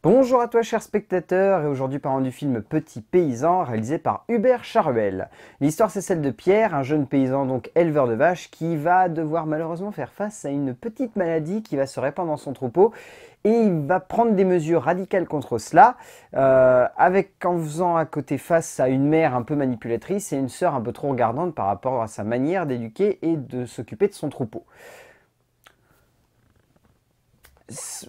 Bonjour à toi cher spectateur, et aujourd'hui parlons du film Petit Paysan réalisé par Hubert Charuel. L'histoire c'est celle de Pierre, un jeune paysan donc éleveur de vaches qui va devoir malheureusement faire face à une petite maladie qui va se répandre dans son troupeau et il va prendre des mesures radicales contre cela en faisant à côté face à une mère un peu manipulatrice et une sœur un peu trop regardante par rapport à sa manière d'éduquer et de s'occuper de son troupeau.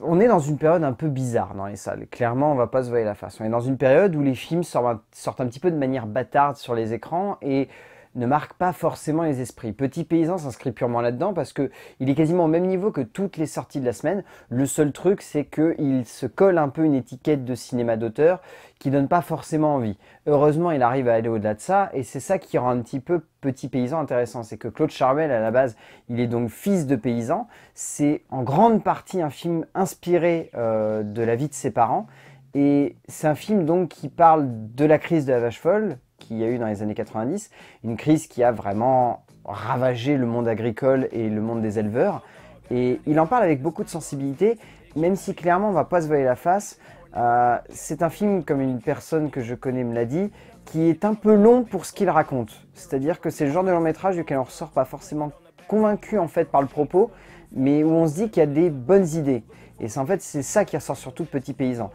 On est dans une période un peu bizarre dans les salles. Clairement, on va pas se voiler la face. On est dans une période où les films sortent un petit peu de manière bâtarde sur les écrans et ne marquent pas forcément les esprits. Petit Paysan s'inscrit purement là-dedans parce que il est quasiment au même niveau que toutes les sorties de la semaine. Le seul truc, c'est qu'il se colle un peu une étiquette de cinéma d'auteur qui donne pas forcément envie. Heureusement, il arrive à aller au-delà de ça et c'est ça qui rend un petit peu Petit Paysan intéressant. C'est que Claude Charuel, à la base, il est donc fils de paysan. C'est en grande partie un film inspiré de la vie de ses parents. Et c'est un film donc qui parle de la crise de la vache folle qu'il y a eu dans les années 90, une crise qui a vraiment ravagé le monde agricole et le monde des éleveurs. Et il en parle avec beaucoup de sensibilité, même si clairement on ne va pas se voiler la face. C'est un film, comme une personne que je connais me l'a dit, qui est un peu long pour ce qu'il raconte. C'est-à-dire que c'est le genre de long métrage duquel on ne ressort pas forcément convaincu en fait par le propos, mais où on se dit qu'il y a des bonnes idées. Et c'est en fait c'est ça qui ressort surtout de Petit Paysan.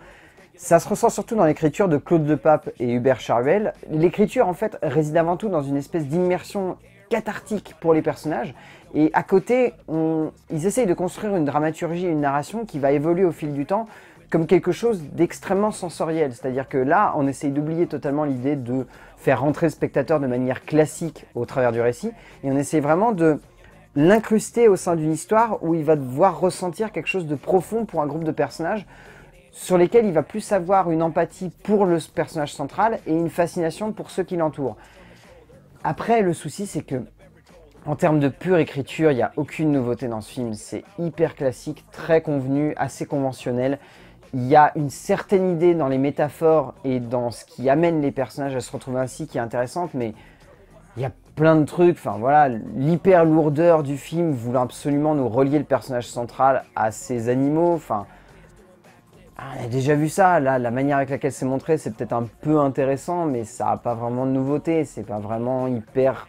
Ça se ressent surtout dans l'écriture de Claude Lepape et Hubert Charuel. L'écriture, en fait, réside avant tout dans une espèce d'immersion cathartique pour les personnages. Et à côté, ils essayent de construire une dramaturgie et une narration qui va évoluer au fil du temps comme quelque chose d'extrêmement sensoriel. C'est-à-dire que là, on essaye d'oublier totalement l'idée de faire rentrer le spectateur de manière classique au travers du récit. Et on essaie vraiment de l'incruster au sein d'une histoire où il va devoir ressentir quelque chose de profond pour un groupe de personnages sur lesquels il va plus avoir une empathie pour le personnage central et une fascination pour ceux qui l'entourent. Après, le souci, c'est que en termes de pure écriture, il n'y a aucune nouveauté dans ce film. C'est hyper classique, très convenu, assez conventionnel. Il y a une certaine idée dans les métaphores et dans ce qui amène les personnages à se retrouver ainsi qui est intéressante, mais il y a plein de trucs. Enfin voilà, l'hyper lourdeur du film voulant absolument nous relier le personnage central à ses animaux. Enfin, on a déjà vu ça, là, la manière avec laquelle c'est montré, c'est peut-être un peu intéressant, mais ça n'a pas vraiment de nouveauté, c'est pas vraiment hyper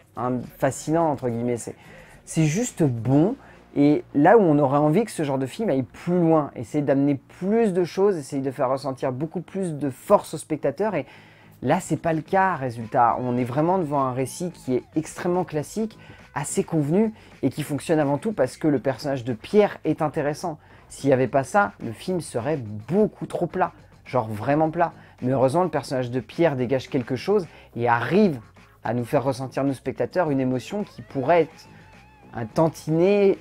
fascinant, entre guillemets, c'est juste bon, et là où on aurait envie que ce genre de film aille plus loin, essayer d'amener plus de choses, essayer de faire ressentir beaucoup plus de force au spectateur, et là c'est pas le cas, résultat, on est vraiment devant un récit qui est extrêmement classique, assez convenu, et qui fonctionne avant tout parce que le personnage de Pierre est intéressant. S'il n'y avait pas ça, le film serait beaucoup trop plat, genre vraiment plat. Mais heureusement, le personnage de Pierre dégage quelque chose et arrive à nous faire ressentir, nous spectateurs, une émotion qui pourrait être un tantinet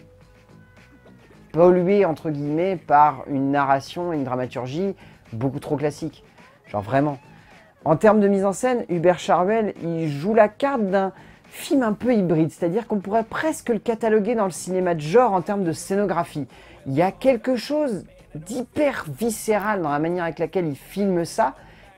pollué, entre guillemets, par une narration et une dramaturgie beaucoup trop classique. Genre vraiment. En termes de mise en scène, Hubert Charuel, il joue la carte d'un film un peu hybride, c'est-à-dire qu'on pourrait presque le cataloguer dans le cinéma de genre en termes de scénographie. Il y a quelque chose d'hyper viscéral dans la manière avec laquelle il filme ça,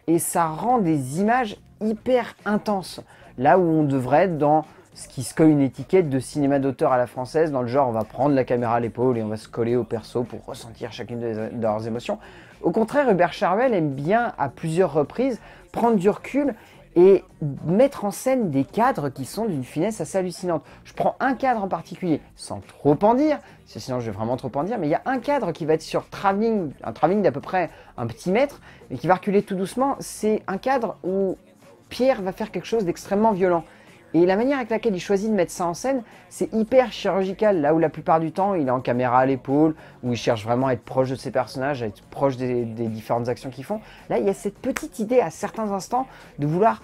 et ça rend des images hyper intenses. Là où on devrait être dans ce qui se colle une étiquette de cinéma d'auteur à la française, dans le genre on va prendre la caméra à l'épaule et on va se coller au perso pour ressentir chacune de leurs émotions. Au contraire, Hubert Charuel aime bien, à plusieurs reprises, prendre du recul et mettre en scène des cadres qui sont d'une finesse assez hallucinante. Je prends un cadre en particulier, sans trop en dire, parce que sinon je vais vraiment trop en dire, mais il y a un cadre qui va être sur un travelling d'à peu près un petit mètre, et qui va reculer tout doucement. C'est un cadre où Pierre va faire quelque chose d'extrêmement violent. Et la manière avec laquelle il choisit de mettre ça en scène, c'est hyper chirurgical, là où la plupart du temps il est en caméra à l'épaule, où il cherche vraiment à être proche de ses personnages, à être proche des différentes actions qu'ils font. Là il y a cette petite idée à certains instants de vouloir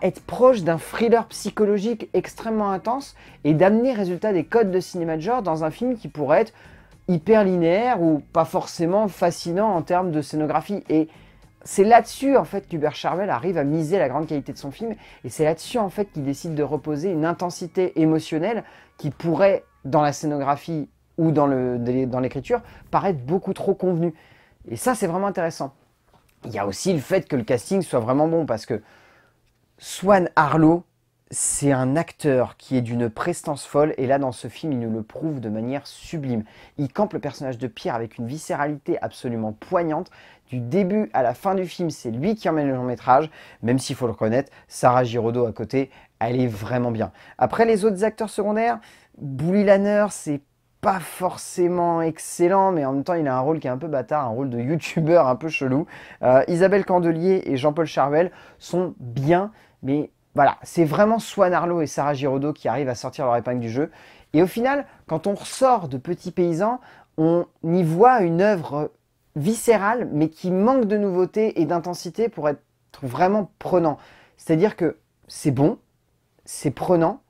être proche d'un thriller psychologique extrêmement intense et d'amener résultat des codes de cinéma de genre dans un film qui pourrait être hyper linéaire ou pas forcément fascinant en termes de scénographie. Et c'est là-dessus en fait qu'Hubert Charuel arrive à miser la grande qualité de son film, et c'est là-dessus en fait qu'il décide de reposer une intensité émotionnelle qui pourrait, dans la scénographie ou dans l'écriture, paraître beaucoup trop convenue. Et ça c'est vraiment intéressant. Il y a aussi le fait que le casting soit vraiment bon, parce que Swan Arlo, c'est un acteur qui est d'une prestance folle, et là dans ce film il nous le prouve de manière sublime. Il campe le personnage de Pierre avec une viscéralité absolument poignante. Du début à la fin du film, c'est lui qui emmène le long métrage, même s'il faut le reconnaître, Sarah Giraudot à côté, elle est vraiment bien. Après les autres acteurs secondaires, Bully Lanner, c'est pas forcément excellent, mais en même temps il a un rôle qui est un peu bâtard, un rôle de youtubeur un peu chelou. Isabelle Candelier et Jean-Paul Charvel sont bien, mais voilà, c'est vraiment Swan Arlo et Sarah Giraudot qui arrivent à sortir leur épingle du jeu. Et au final, quand on ressort de Petits Paysans, on y voit une œuvre viscérale, mais qui manque de nouveauté et d'intensité pour être vraiment prenant. C'est-à-dire que c'est bon, c'est prenant,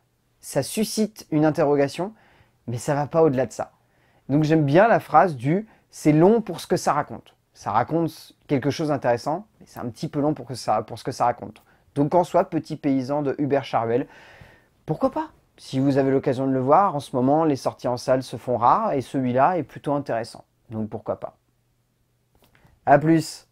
ça suscite une interrogation, mais ça va pas au-delà de ça. Donc j'aime bien la phrase du « c'est long pour ce que ça raconte ». Ça raconte quelque chose d'intéressant, mais c'est un petit peu long pour ce que ça raconte. Donc en soi, Petit Paysan de Hubert Charvel, pourquoi pas? Si vous avez l'occasion de le voir, en ce moment, les sorties en salle se font rares et celui-là est plutôt intéressant. Donc pourquoi pas? A plus!